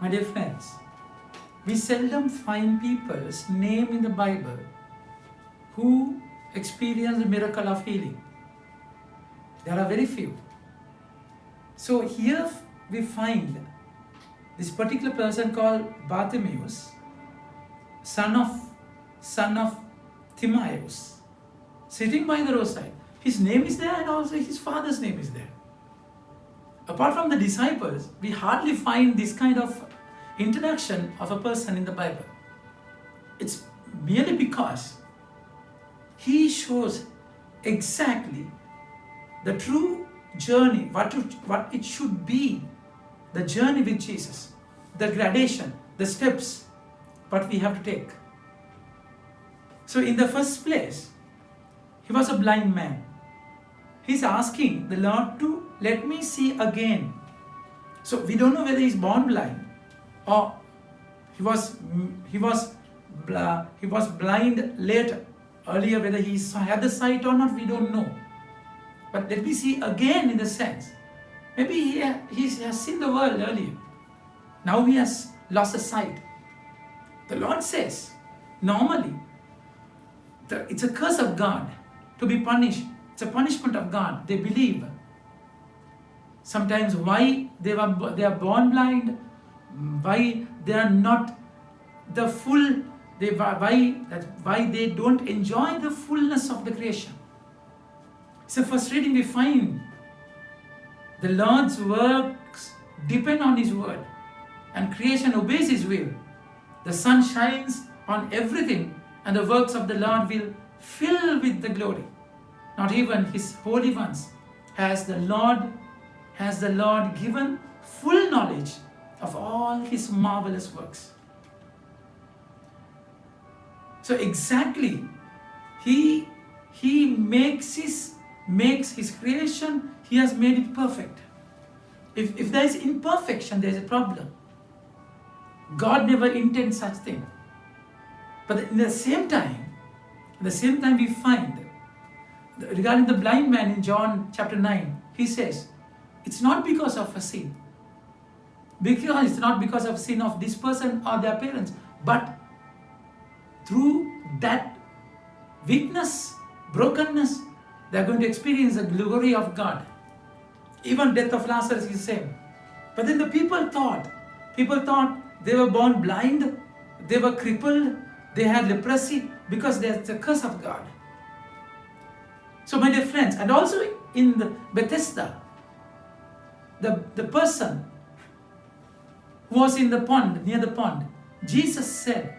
My dear friends, we seldom find people's name in the Bible who experience the miracle of healing. There are very few. So here we find this particular person called Bartimaeus, son of Timaeus, sitting by the roadside. His name is there and also his father's name is there. Apart from the disciples, we hardly find this kind of introduction of a person in the Bible. It's merely because he shows exactly the true journey, what it should be, the journey with Jesus, the gradation, the steps, what we have to take. So in the first place, he was a blind man. He's asking the Lord to let me see again. So we don't know whether he's born blind or he was blind later. Earlier, whether he had the sight or not, we don't know. But let me see again in the sense. Maybe he has seen the world earlier. Now he has lost the sight. The Lord says, normally, it's a curse of God to be punished. It's a punishment of God. They believe. Sometimes why they are born blind, why they are not the full, why they don't enjoy the fullness of the creation. So first reading we find the Lord's works depend on His word and creation obeys His will. The sun shines on everything and the works of the Lord will fill with the glory. Not even His holy ones has the Lord given full knowledge of all His marvelous works. So exactly, He makes His creation, He has made it perfect. If there is imperfection, there is a problem. God never intends such thing. But in the same time we find, regarding the blind man in John chapter 9, he says, it's not because of a sin. Because it's not because of sin of this person or their parents, but through that weakness, brokenness, they are going to experience the glory of God. Even death of Lazarus is the same. But then the people thought they were born blind, they were crippled, they had leprosy because there's the curse of God. So my dear friends, and also in the Bethesda, the person who was in the pond, near the pond, Jesus said,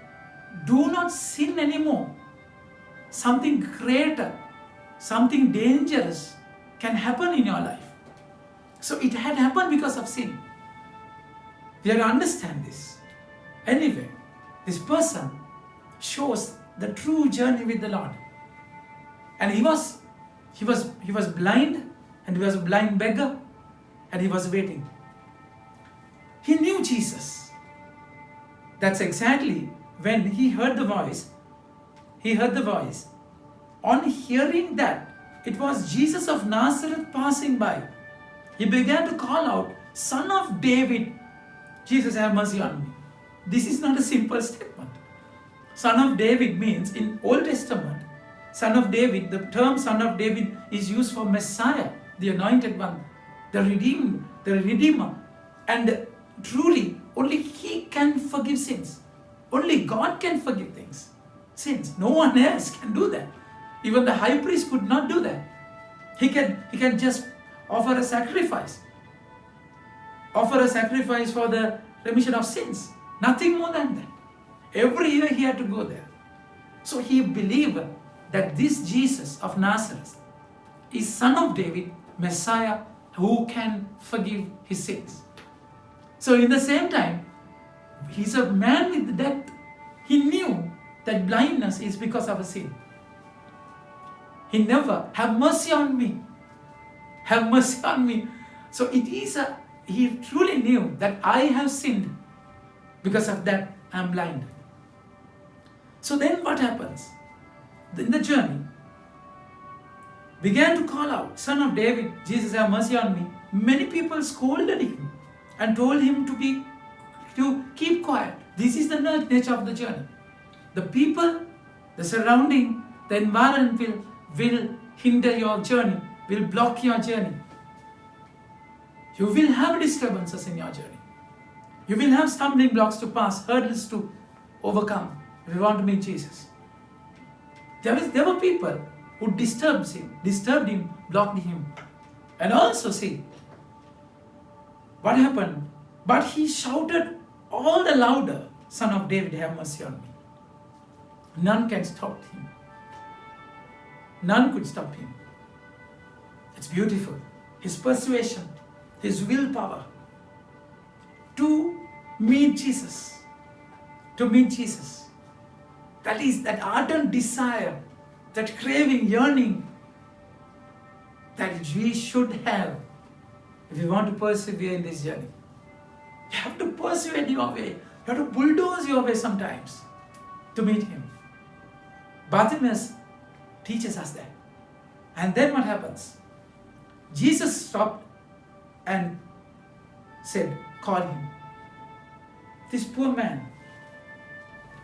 do not sin anymore. Something greater, something dangerous can happen in your life. So it had happened because of sin. We have to understand this. Anyway, this person shows the true journey with the Lord. And he was blind, and he was a blind beggar, and he was waiting. He knew Jesus. That's exactly when he heard the voice. On hearing that it was Jesus of Nazareth passing by, he began to call out, Son of David, Jesus, have mercy on me. This is not a simple statement. Son of David means, in Old Testament, Son of David, the term Son of David is used for Messiah, the anointed one, the redeemed, the Redeemer. And truly, only He can forgive sins. Only God can forgive sins. No one else can do that. Even the high priest could not do that. He can just offer a sacrifice. Offer a sacrifice for the remission of sins. Nothing more than that. Every year he had to go there. So he believed that this Jesus of Nazareth is Son of David, Messiah, who can forgive his sins. So in the same time, he's a man with death. He knew that blindness is because of a sin. He never, have mercy on me. Have mercy on me. So he truly knew that I have sinned. Because of that, I am blind. So then what happens? In the journey, began to call out, Son of David, Jesus, have mercy on me. Many people scolded him and told him to be to keep quiet. This is the nature of the journey. The people, the surrounding, the environment will hinder your journey, will block your journey. You will have disturbances in your journey. You will have stumbling blocks to pass, hurdles to overcome if you want to meet Jesus. There were people who disturbed him, blocked him. And also see, what happened? But he shouted all the louder, Son of David, have mercy on me. None can stop him. None could stop him. It's beautiful. His persuasion, his willpower to meet Jesus. To meet Jesus. That is that ardent desire, that craving, yearning that we should have if we want to persevere in this journey. You have to persuade your way. You have to bulldoze your way sometimes to meet him. Bartimaeus teaches us that. And then what happens? Jesus stopped and said, call him. This poor man,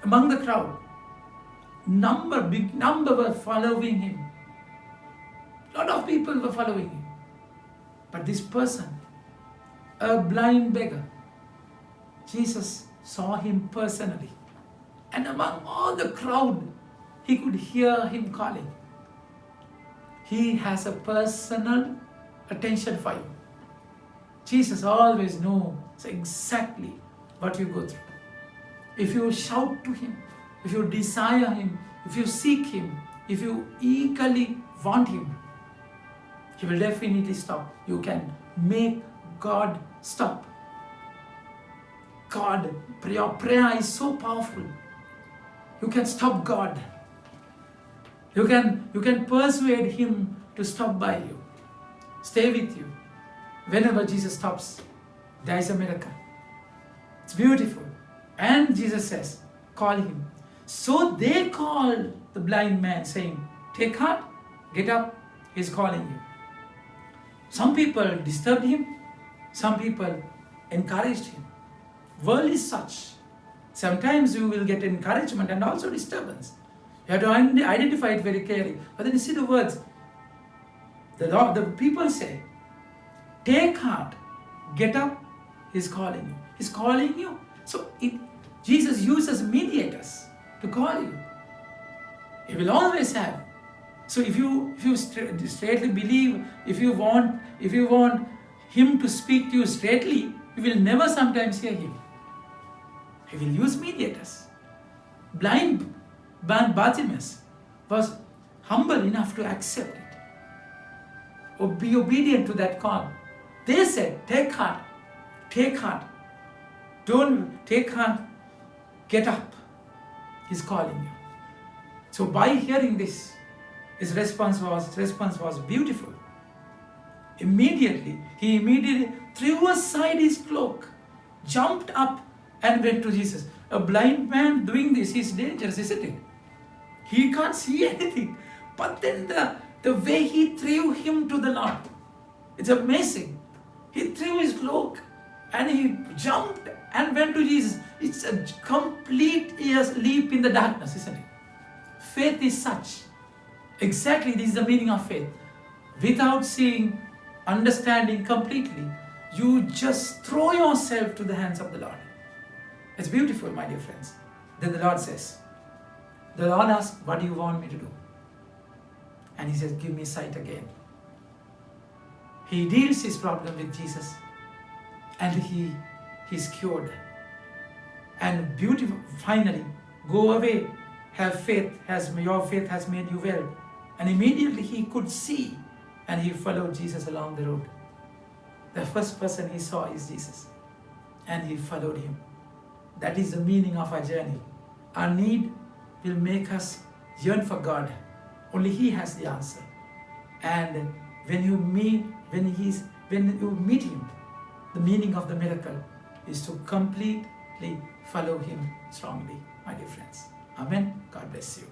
among the crowd, big number were following him. A lot of people were following him. But this person, a blind beggar, Jesus saw him personally. And among all the crowd, he could hear him calling. He has a personal attention for you. Jesus always knows exactly what you go through. If you shout to him, if you desire him, if you seek him, if you eagerly want him, he will definitely stop. You can make God stop. God, your prayer is so powerful. You can stop God. You can persuade him to stop by you, stay with you. Whenever Jesus stops, there is a miracle. It's beautiful. And Jesus says, call him. So they called the blind man, saying, take heart, get up, he's calling you. Some people disturbed him, some people encouraged him. World is such. Sometimes you will get encouragement and also disturbance. You have to identify it very clearly. But then you see the words. The people say, take heart, get up, he's calling you. He's calling you. So Jesus uses mediators to call you. He will always have. So if you straightly believe, if you want him to speak to you straightly, you will never sometimes hear him. He will use mediators. Blind Bartimaeus was humble enough to accept it, or be obedient to that call. They said, take heart, don't take heart, get up. He's calling you. So by hearing this, his response was beautiful. He immediately threw aside his cloak, jumped up and went to Jesus. A blind man doing this is dangerous, isn't it? He can't see anything. But then the way he threw him to the Lord, it's amazing. He threw his cloak and he jumped and went to Jesus. It's a complete leap in the darkness, isn't it? Faith is such. Exactly, this is the meaning of faith. Without seeing, understanding completely, you just throw yourself to the hands of the Lord. It's beautiful, my dear friends. Then the Lord says, the Lord asks, what do you want me to do? And he says, give me sight again. He deals his problem with Jesus and he's cured. And beautiful, finally, go away, have faith, your faith has made you well. And immediately he could see and he followed Jesus along the road. The first person he saw is Jesus and he followed him. That is the meaning of our journey. Our need will make us yearn for God. Only he has the answer. And when you meet him, the meaning of the miracle is to completely follow him strongly, my dear friends. Amen. God bless you.